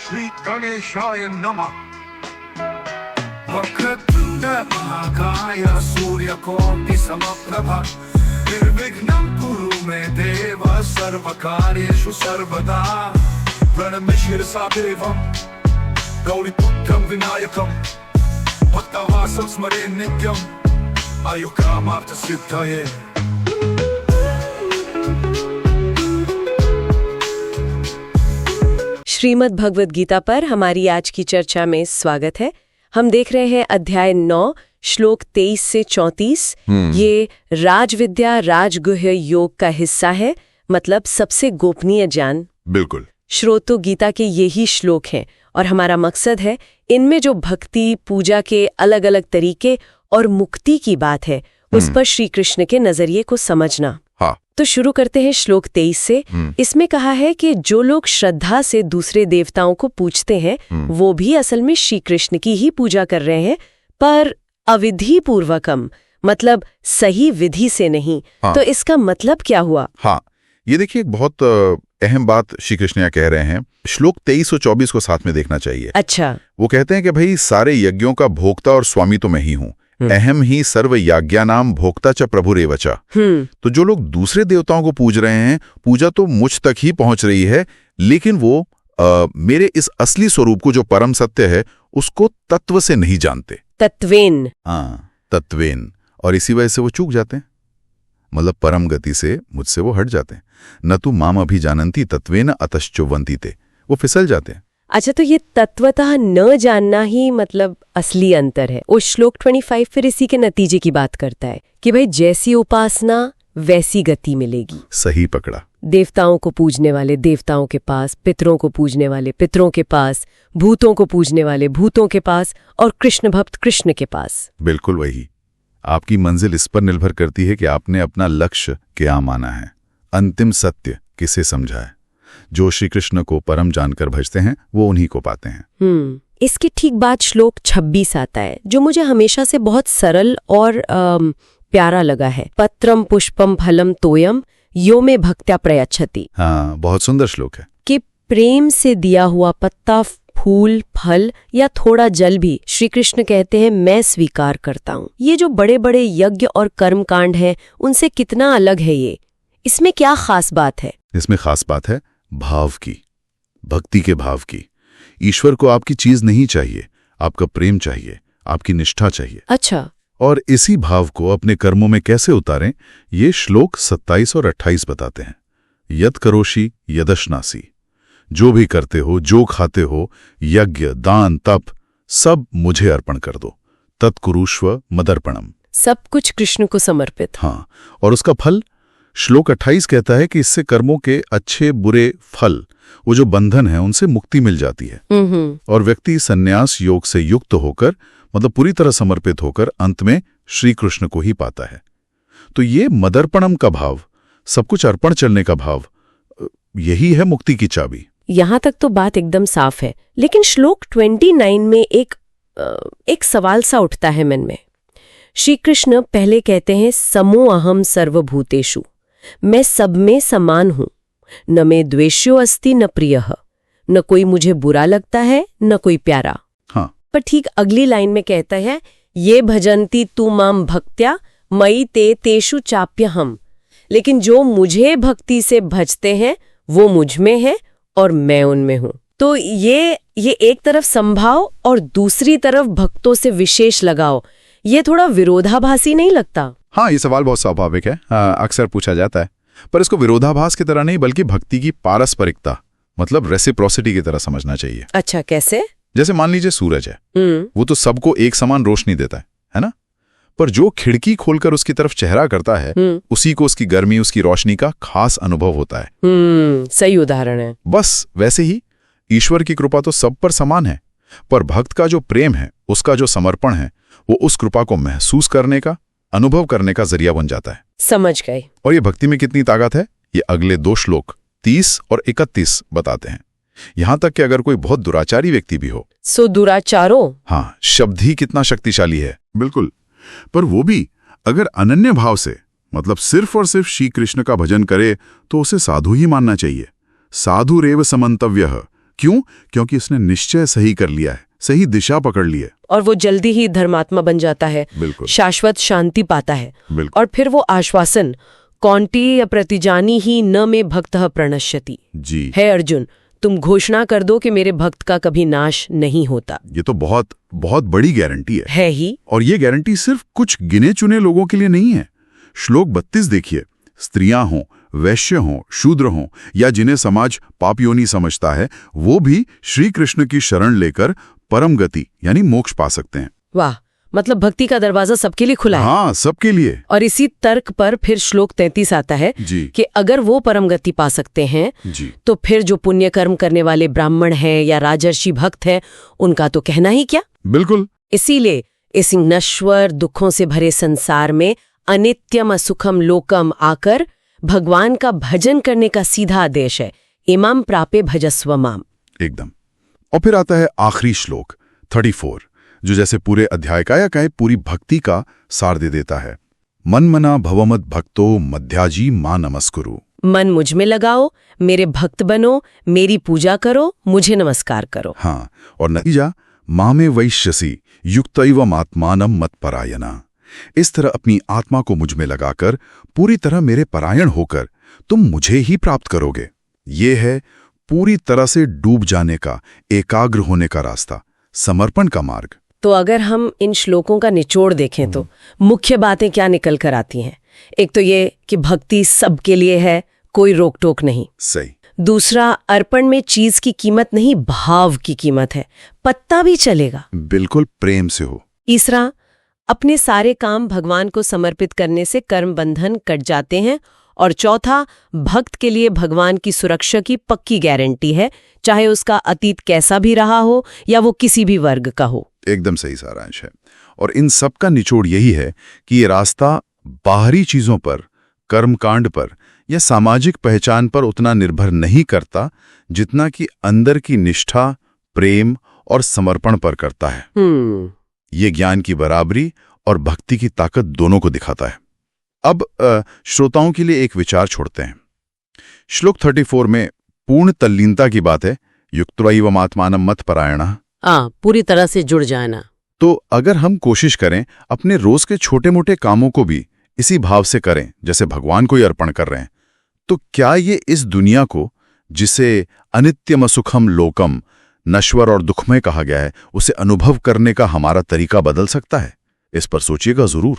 श्री गणेशाय नमः। वक्रतुंड महाकाय सूर्यकोटि समप्रभा निर्विघ्नं कुरु मे देव सर्वकार्येषु सर्वदा। प्रणम्य शिरसा देवं गौरीपुत्रं विनायकं भक्तवासं स्मरे नित्यं आयुकामार्थसिद्धये। श्रीमद् भगवद गीता पर हमारी आज की चर्चा में स्वागत है। हम देख रहे हैं अध्याय 9 श्लोक 23 से 34। ये राजविद्या राजगुह्य योग का हिस्सा है, मतलब सबसे गोपनीय ज्ञान। बिल्कुल। श्रोतो गीता के यही श्लोक हैं और हमारा मकसद है इनमें जो भक्ति पूजा के अलग अलग तरीके और मुक्ति की बात है उस पर श्री कृष्ण के नजरिए को समझना। हाँ। तो शुरू करते हैं श्लोक 23 से। इसमें कहा है कि जो लोग श्रद्धा से दूसरे देवताओं को पूजते हैं वो भी असल में श्री कृष्ण की ही पूजा कर रहे हैं, पर अविधि पूर्वकम, मतलब सही विधि से नहीं। हाँ। तो इसका मतलब क्या हुआ? हाँ, ये देखिए एक बहुत अहम बात श्री कृष्ण यहाँ कह रहे हैं। श्लोक 23 और 24 को साथ में देखना चाहिए। अच्छा। वो कहते हैं कि भाई सारे यज्ञों का भोक्ता और स्वामी तो मैं ही हूँ। अहम ही सर्व यज्ञानाम भोक्ता च प्रभुरेवच। तो जो लोग दूसरे देवताओं को पूज रहे हैं, पूजा तो मुझ तक ही पहुंच रही है, लेकिन वो मेरे इस असली स्वरूप को जो परम सत्य है उसको तत्व से नहीं जानते। तत्वेन। हाँ, तत्वेन। और इसी वजह से वो चूक जाते हैं, मतलब परम गति से मुझसे वो हट जाते हैं। न तू माम अभिजानन्ति तत्वेन अतश्चुवन्ति ते, वो फिसल जाते हैं। अच्छा, तो ये तत्वतः न जानना ही मतलब असली अंतर है। और श्लोक 25 फिर इसी के नतीजे की बात करता है कि भाई जैसी उपासना वैसी गति मिलेगी। सही पकड़ा। देवताओं को पूजने वाले देवताओं के पास, पितरों को पूजने वाले पितरों के पास, भूतों को पूजने वाले भूतों के पास और कृष्ण भक्त कृष्ण के पास। बिल्कुल वही। आपकी मंजिल इस पर निर्भर करती है कि आपने अपना लक्ष्य क्या माना है, अंतिम सत्य किसे समझा है। जो श्री कृष्ण को परम जानकर भजते हैं वो उन्हीं को पाते हैं। इसके ठीक बाद श्लोक 26 आता है जो मुझे हमेशा से बहुत सरल और प्यारा लगा है। पत्रम पुष्पम फलम तोयम यो में भक्त्या प्रयच्छति। हाँ, बहुत सुंदर श्लोक है। कि प्रेम से दिया हुआ पत्ता, फूल, फल या थोड़ा जल भी श्री कृष्ण कहते हैं मैं स्वीकार करता हूँ। ये जो बड़े बड़े यज्ञ और कर्मकांड हैं उनसे कितना अलग है ये? इसमें क्या खास बात है? इसमें खास बात है भाव की, भक्ति के भाव की। ईश्वर को आपकी चीज नहीं चाहिए, आपका प्रेम चाहिए, आपकी निष्ठा चाहिए। अच्छा। और इसी भाव को अपने कर्मों में कैसे उतारें, ये श्लोक 27 और 28 बताते हैं। यद करोषि यदश्नासी, जो भी करते हो, जो खाते हो, यज्ञ दान तप सब मुझे अर्पण कर दो। तत्कुरुष्व मदर्पणम, सब कुछ कृष्ण को समर्पित। हाँ, और उसका फल श्लोक 28 कहता है कि इससे कर्मों के अच्छे बुरे फल, वो जो बंधन है, उनसे मुक्ति मिल जाती है और व्यक्ति संन्यास योग से युक्त होकर, मतलब पूरी तरह समर्पित होकर, अंत में श्री कृष्ण को ही पाता है। तो ये मदर्पणम का भाव, सब कुछ अर्पण चलने का भाव, यही है मुक्ति की चाबी। यहां तक तो बात एकदम साफ है, लेकिन श्लोक 29 में एक सवाल सा उठता है मन में। श्री कृष्ण पहले कहते हैं समो अहम सर्वभूतेषु, मैं सब में समान हूं, न मैं द्वेष्यो अस्ति न प्रियः, न कोई मुझे बुरा लगता है न कोई प्यारा। हाँ। पर ठीक अगली लाइन में कहता है ये भजन्ति तू माम भक्त्या मयि ते तेषु चाप्यहम्, लेकिन जो मुझे भक्ति से भजते हैं वो मुझ में है और मैं उनमें हूं। तो ये एक तरफ संभाव और दूसरी तरफ भक्तों से विशेष लगाव, ये थोड़ा विरोधाभासी नहीं लगता? हाँ, ये सवाल बहुत स्वाभाविक है, अक्सर पूछा जाता है, पर इसको विरोधाभास की तरह नहीं बल्कि भक्ति की पारस्परिकता, मतलब रेसिप्रोसिटी की तरह समझना चाहिए। अच्छा, कैसे? जैसे मान लीजिए सूरज है, वो तो सबको एक समान रोशनी देता है ना? पर जो खिड़की खोलकर उसकी तरफ चेहरा करता है उसी को उसकी गर्मी, उसकी रोशनी का खास अनुभव होता है। सही उदाहरण है। बस वैसे ही ईश्वर की कृपा तो सब पर समान है, पर भक्त का जो प्रेम है, उसका जो समर्पण है, वो उस कृपा को महसूस करने का, अनुभव करने का जरिया बन जाता है। समझ गए। और ये भक्ति में कितनी ताकत है, ये अगले 2 श्लोक 30 और 31 बताते हैं। यहां तक कि अगर कोई बहुत दुराचारी व्यक्ति भी हो, सो दुराचारो, हाँ, शब्द ही कितना शक्तिशाली है। बिल्कुल, पर वो भी अगर अनन्य भाव से, मतलब सिर्फ और सिर्फ श्री कृष्ण का भजन करे, तो उसे साधु ही मानना चाहिए। साधुरेव समंतव्यः क्यों? क्योंकि उसने निश्चय सही कर लिया है, सही दिशा पकड़ ली है। और वो जल्दी ही धर्मात्मा बन जाता है, बिल्कुल। शाश्वत शांति पाता है। बिल्कुल। और फिर वो आश्वासन कौंटी प्रतिजानी ही न में भक्तः प्रणश्यति जी है अर्जुन, तुम घोषणा कर दो कि मेरे भक्त का कभी नाश नहीं होता। ये तो बहुत बहुत बड़ी गारंटी है ही। और ये गारंटी सिर्फ कुछ गिने चुने लोगों के लिए नहीं है। श्लोक 32 देखिए, स्त्रियां हों, वैश्य हों, शूद्र हों या जिन्हें समाज पापयोनी समझता है, वो भी श्री कृष्ण की शरण लेकर परम गति यानी मोक्ष पा सकते हैं। वाह, मतलब भक्ति का दरवाजा सबके लिए खुला है। हाँ, सबके लिए। और इसी तर्क पर फिर श्लोक 33 आता है जी। कि अगर वो परम गति पा सकते हैं जी। तो फिर जो पुण्य कर्म करने वाले ब्राह्मण हैं या राजर्षि भक्त हैं, उनका तो कहना ही क्या। बिल्कुल। इसीलिए इस नश्वर दुखों से भरे संसार में अनित्यम असुखम लोकम आकर भगवान का भजन करने का सीधा आदेश है, इमाम प्रापे भजस्व माम। एकदम। और फिर आता है आखिरी श्लोक 34, जो जैसे पूरे अध्याय का या कहे पूरी भक्ति का सार दे देता है। मन मना भवमत भक्तो मध्याजी मां नमस्कुरु। मन मुझ में लगाओ, मेरे भक्त बनो, मेरी पूजा करो, मुझे नमस्कार करो। हाँ, और नतीजा मां में वैश्यसी युक्तैवम आत्मानम मत्परायणा। इस तरह अपनी आत्मा को मुझ में लगाकर पूरी तरह मेरे परायण होकर तुम मुझे ही प्राप्त करोगे। ये है पूरी तरह से डूब जाने का, एकाग्र होने का रास्ता, समर्पण का मार्ग। तो अगर हम इन श्लोकों का निचोड़ देखें तो मुख्य बातें क्या निकल कर आती हैं? एक तो ये कि भक्ति सबके लिए है, कोई रोक टोक नहीं। सही। दूसरा, अर्पण में चीज की कीमत नहीं, भाव की कीमत है, पत्ता भी चलेगा, बिल्कुल प्रेम से हो। तीसरा, अपने सारे काम भगवान को समर्पित करने से कर्म बंधन कट जाते हैं। और चौथा, भक्त के लिए भगवान की सुरक्षा की पक्की गारंटी है, चाहे उसका अतीत कैसा भी रहा हो या वो किसी भी वर्ग का हो। एकदम सही सारांश है। और इन सब का निचोड़ यही है कि ये रास्ता बाहरी चीजों पर, कर्मकांड पर या सामाजिक पहचान पर उतना निर्भर नहीं करता जितना कि अंदर की निष्ठा, प्रेम और समर्पण पर करता है। ये ज्ञान की बराबरी और भक्ति की ताकत दोनों को दिखाता है। अब श्रोताओं के लिए एक विचार छोड़ते हैं। श्लोक 34 में पूर्ण तल्लीनता की बात है, युक्तैवम आत्मानम मत्परायणः। पूरी तरह से जुड़ जाना। तो अगर हम कोशिश करें अपने रोज के छोटे मोटे कामों को भी इसी भाव से करें जैसे भगवान को ही अर्पण कर रहे हैं, तो क्या ये इस दुनिया को, जिसे अनित्यम सुखम लोकम, नश्वर और दुखमय कहा गया है, उसे अनुभव करने का हमारा तरीका बदल सकता है? इस पर सोचिएगा जरूर।